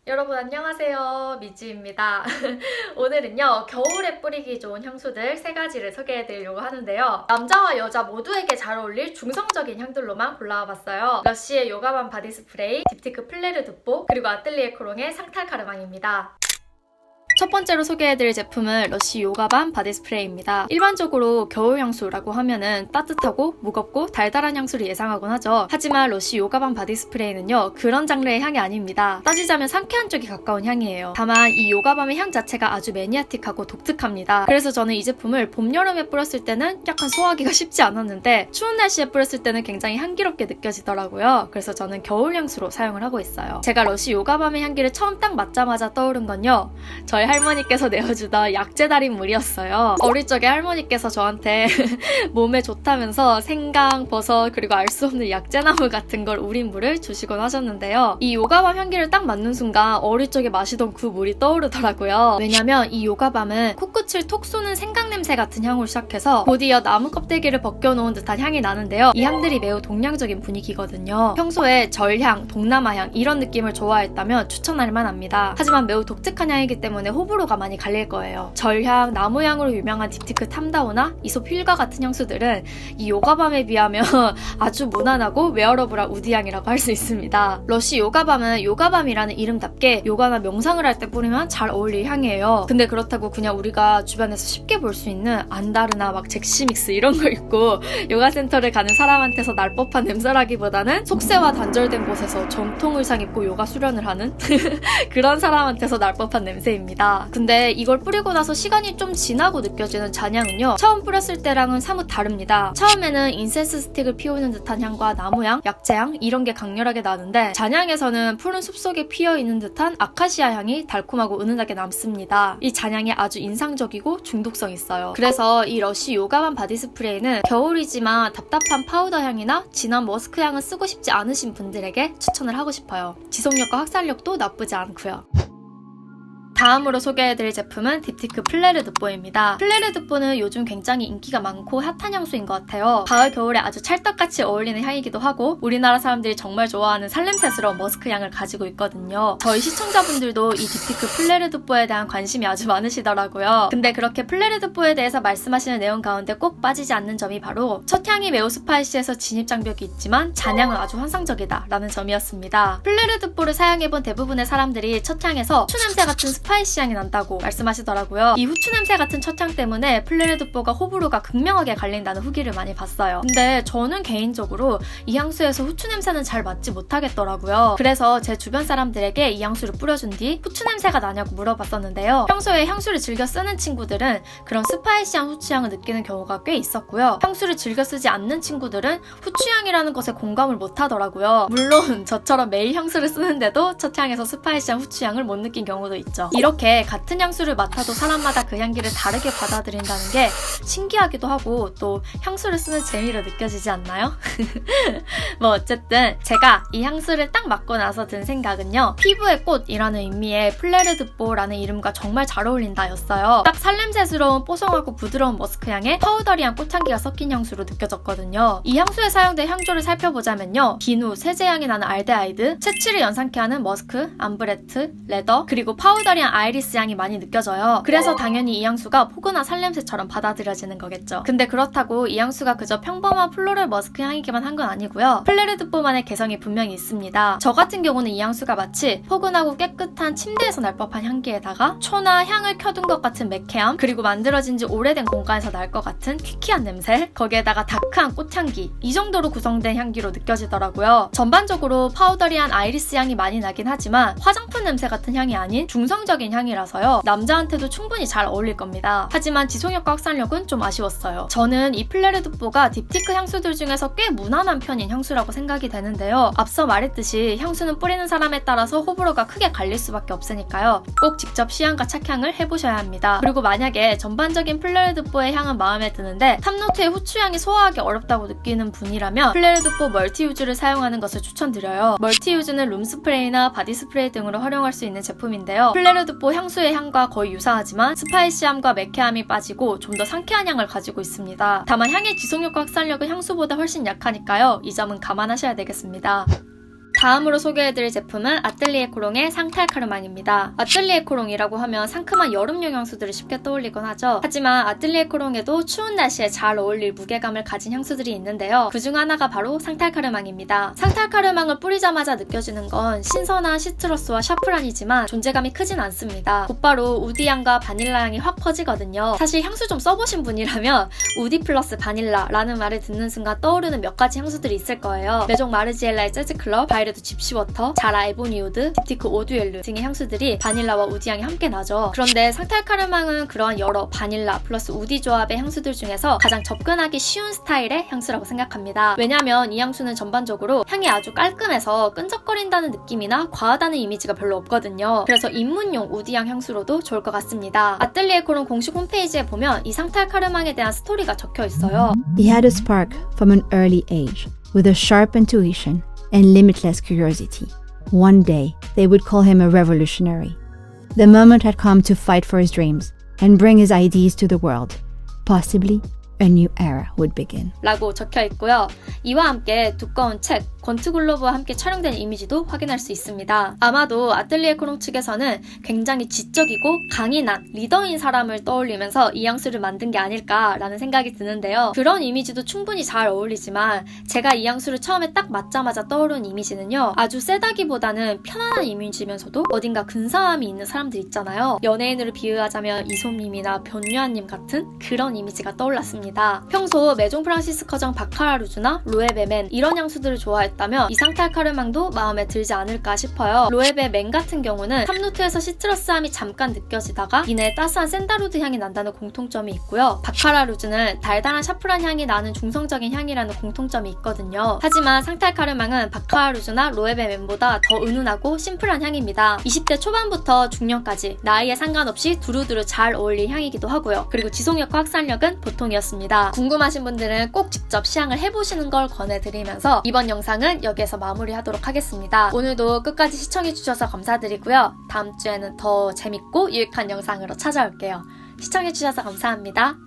여러분 안녕하세요. 미지입니다. 오늘은요 겨울에 뿌리기 좋은 향수들 3가지를 소개해드리려고 하는데요, 남자와 여자 모두에게 잘 어울릴 중성적인 향들로만 골라와봤어요. 러쉬의 요가밤 바디 스프레이, 딥티크 플레르 드뽀, 그리고 아틀리에 크롱의 상탈 카르망입니다. 첫 번째로 소개해드릴 제품은 러쉬 요가밤 바디 스프레이입니다. 일반적으로 겨울 향수라고 하면은 따뜻하고 무겁고 달달한 향수를 예상하곤 하죠. 하지만 러쉬 요가밤 바디 스프레이는요 그런 장르의 향이 아닙니다. 따지자면 상쾌한 쪽에 가까운 향이에요. 다만 이 요가밤의 향 자체가 아주 매니아틱하고 독특합니다. 그래서 저는 이 제품을 봄, 여름에 뿌렸을 때는 약간 소화하기가 쉽지 않았는데 추운 날씨에 뿌렸을 때는 굉장히 향기롭게 느껴지더라고요. 그래서 저는 겨울 향수로 사용을 하고 있어요. 제가 러쉬 요가밤의 향기를 처음 딱 맡자마자 떠오른 건요, 저희 할머니께서 내어주던 약재달인 물이었어요. 어릴 적에 할머니께서 저한테 몸에 좋다면서 생강, 버섯, 그리고 알 수 없는 약재나무 같은 걸 우린 물을 주시곤 하셨는데요. 이 요가밤 향기를 딱 맡는 순간 어릴 적에 마시던 그 물이 떠오르더라고요. 왜냐면 이 요가밤은 코끝을 톡 쏘는 생강 냄새 같은 향으로 시작해서 곧이어 나무 껍데기를 벗겨놓은 듯한 향이 나는데요. 이 향들이 매우 동양적인 분위기거든요. 평소에 절향, 동남아향 이런 느낌을 좋아했다면 추천할 만합니다. 하지만 매우 독특한 향이기 때문에 호불호가 많이 갈릴 거예요. 절향, 나무향으로 유명한 딥티크 탐다오나 이솝 휠과 같은 향수들은 이 요가밤에 비하면 아주 무난하고 웨어러블한 우디향이라고 할 수 있습니다. 러쉬 요가밤은 요가밤이라는 이름답게 요가나 명상을 할 때 뿌리면 잘 어울릴 향이에요. 근데 그렇다고 그냥 우리가 주변에서 쉽게 볼 수 있는 안다르나 막 잭시믹스 이런 거 입고 요가센터를 가는 사람한테서 날 법한 냄새라기보다는 속세와 단절된 곳에서 정통 의상 입고 요가 수련을 하는 그런 사람한테서 날 법한 냄새입니다. 근데 이걸 뿌리고 나서 시간이 좀 지나고 느껴지는 잔향은요, 처음 뿌렸을 때랑은 사뭇 다릅니다. 처음에는 인센스 스틱을 피우는 듯한 향과 나무향, 약재향 이런 게 강렬하게 나는데, 잔향에서는 푸른 숲속에 피어있는 듯한 아카시아 향이 달콤하고 은은하게 남습니다. 이 잔향이 아주 인상적이고 중독성 있어요. 그래서 이 러쉬 요가밤 바디 스프레이는 겨울이지만 답답한 파우더 향이나 진한 머스크 향을 쓰고 싶지 않으신 분들에게 추천을 하고 싶어요. 지속력과 확산력도 나쁘지 않고요. 다음으로 소개해드릴 제품은 딥티크 플레르 드뽀입니다. 플레르 드뽀는 요즘 굉장히 인기가 많고 핫한 향수인 것 같아요. 가을, 겨울에 아주 찰떡같이 어울리는 향이기도 하고 우리나라 사람들이 정말 좋아하는 살냄새스러운 머스크 향을 가지고 있거든요. 저희 시청자분들도 이 딥티크 플레르 드뽀에 대한 관심이 아주 많으시더라고요. 근데 그렇게 플레르 드뽀에 대해서 말씀하시는 내용 가운데 꼭 빠지지 않는 점이 바로 첫 향이 매우 스파이시해서 진입장벽이 있지만 잔향은 아주 환상적이다 라는 점이었습니다. 플레르 드뽀를 사용해본 대부분의 사람들이 첫 향에서 후추 냄새 같은 스파이시 향이 난다고 말씀하시더라고요. 이 후추 냄새 같은 첫 향 때문에 플레르 드뽀가 호불호가 극명하게 갈린다는 후기를 많이 봤어요. 근데 저는 개인적으로 이 향수에서 후추 냄새는 잘 맡지 못하겠더라고요. 그래서 제 주변 사람들에게 이 향수를 뿌려준 뒤 후추 냄새가 나냐고 물어봤었는데요. 평소에 향수를 즐겨 쓰는 친구들은 그런 스파이시한 후추향을 느끼는 경우가 꽤 있었고요. 향수를 즐겨 쓰지 않는 친구들은 후추향이라는 것에 공감을 못하더라고요. 물론 저처럼 매일 향수를 쓰는데도 첫 향에서 스파이시한 후추향을 못 느낀 경우도 있죠. 이렇게 같은 향수를 맡아도 사람마다 그 향기를 다르게 받아들인다는 게 신기하기도 하고 또 향수를 쓰는 재미로 느껴지지 않나요? 뭐 어쨌든 제가 이 향수를 딱 맡고 나서 든 생각은요, 피부의 꽃이라는 의미의 플레르 드뽀라는 이름과 정말 잘 어울린다 였어요. 딱 살냄새스러운 뽀송하고 부드러운 머스크 향에 파우더리한 꽃향기가 섞인 향수로 느껴졌거든요. 이 향수에 사용된 향조를 살펴보자면요, 비누, 세제향이 나는 알데하이드, 채취를 연상케 하는 머스크, 암브레트, 레더, 그리고 파우더리한 아이리스 향이 많이 느껴져요. 그래서 당연히 이 향수가 포근한 살냄새처럼 받아들여지는 거겠죠. 근데 그렇다고 이 향수가 그저 평범한 플로럴 머스크 향이기만 한 건 아니고요. 플레르 드뽀만의 개성이 분명히 있습니다. 저 같은 경우는 이 향수가 마치 포근하고 깨끗한 침대에서 날 법한 향기에다가 초나 향을 켜둔 것 같은 매캐함, 그리고 만들어진 지 오래된 공간에서 날 것 같은 퀴퀴한 냄새, 거기에다가 다크한 꽃향기, 이 정도로 구성된 향기로 느껴지더라고요. 전반적으로 파우더리한 아이리스 향이 많이 나긴 하지만 화장품 냄새 같은 향이 아닌 중성적인 향이라서요, 남자한테도 충분히 잘 어울릴 겁니다. 하지만 지속력과 확산력은 좀 아쉬웠어요. 저는 이 플레르 드뽀가 딥티크 향수들 중에서 꽤 무난한 편인 향수라고 생각이 되는데요. 앞서 말했듯이 향수는 뿌리는 사람에 따라서 호불호가 크게 갈릴 수밖에 없으니까요, 꼭 직접 시향과 착향을 해보셔야 합니다. 그리고 만약에 전반적인 플레르 드뽀의 향은 마음에 드는데 탑노트의 후추향이 소화하기 어렵다고 느끼는 분이라면 플레르 드뽀 멀티유즈를 사용하는 것을 추천드려요. 멀티유즈는 룸스프레이나 바디스프레이 등으로 활용할 수 있는 제품인데요. 플레르 드뽀 향수의 향과 거의 유사하지만 스파이시함과 매캐함이 빠지고 좀 더 상쾌한 향을 가지고 있습니다. 다만 향의 지속력과 확산력은 향수보다 훨씬 약하니까요, 이 점은 감안하셔야 되겠습니다. 다음으로 소개해드릴 제품은 아뜰리에 코롱의 상탈 카르망입니다. 아뜰리에 코롱이라고 하면 상큼한 여름용 향수들을 쉽게 떠올리곤 하죠. 하지만 아뜰리에 코롱에도 추운 날씨에 잘 어울릴 무게감을 가진 향수들이 있는데요. 그중 하나가 바로 상탈 카르망입니다. 상탈 카르망을 뿌리자마자 느껴지는 건 신선한 시트러스와 샤프란이지만 존재감이 크진 않습니다. 곧바로 우디향과 바닐라 향이 확 퍼지거든요. 사실 향수 좀 써보신 분이라면 우디 플러스 바닐라라는 말을 듣는 순간 떠오르는 몇 가지 향수들이 있을 거예요. 메종 마르지엘라의 재즈클럽, 바이레도 집시워터, 자라 에보니우드, 딥티크 오듀엘르 등의 향수들이 바닐라와 우디 향이 함께 나죠. 그런데 상탈 카르망은 그러한 여러 바닐라 플러스 우디 조합의 향수들 중에서 가장 접근하기 쉬운 스타일의 향수라고 생각합니다. 왜냐면 이 향수는 전반적으로 향이 아주 깔끔해서 끈적거린다는 느낌이나 과하다는 이미지가 별로 없거든요. 그래서 입문용 우디향 향수로도 좋을 것 같습니다. 아뜰리에 코롱 공식 홈페이지에 보면 이 상탈 카르망에 대한 스토리가 적혀 있어요. He had a spark from an early age, with a sharp intuition and limitless curiosity. One day, they would call him a revolutionary. The moment had come to fight for his dreams and bring his ideas to the world. Possibly, a new era would begin. 라고 적혀 있고요. 이와 함께 두꺼운 책, 권투글로브와 함께 촬영된 이미지도 확인할 수 있습니다. 아마도 아뜰리에 코롱 측에서는 굉장히 지적이고 강인한 리더인 사람을 떠올리면서 이 향수를 만든 게 아닐까라는 생각이 드는데요. 그런 이미지도 충분히 잘 어울리지만 제가 이 향수를 처음에 딱 맞자마자 떠오른 이미지는요. 아주 세다기보다는 편안한 이미지면서도 어딘가 근사함이 있는 사람들 있잖아요. 연예인으로 비유하자면 이솜님이나 변유한님 같은 그런 이미지가 떠올랐습니다. 평소 메종 프랑시스커정 바카라 루즈나 로에베 맨 이런 향수들을 좋아했다면 이 상탈 카르망도 마음에 들지 않을까 싶어요. 로에베 맨 같은 경우는 탑노트에서 시트러스함이 잠깐 느껴지다가 이내 따스한 샌다루드 향이 난다는 공통점이 있고요. 바카라 루즈는 달달한 샤프란 향이 나는 중성적인 향이라는 공통점이 있거든요. 하지만 상탈 카르망은 바카라 루즈나 로에베 맨보다 더 은은하고 심플한 향입니다. 20대 초반부터 중년까지 나이에 상관없이 두루두루 잘 어울릴 향이기도 하고요. 그리고 지속력과 확산력은 보통이었습니다. 궁금하신 분들은 꼭 직접 시향을 해보시는 걸 권해드리면서 이번 영상은 여기에서 마무리하도록 하겠습니다. 오늘도 끝까지 시청해주셔서 감사드리고요. 다음 주에는 더 재밌고 유익한 영상으로 찾아올게요. 시청해주셔서 감사합니다.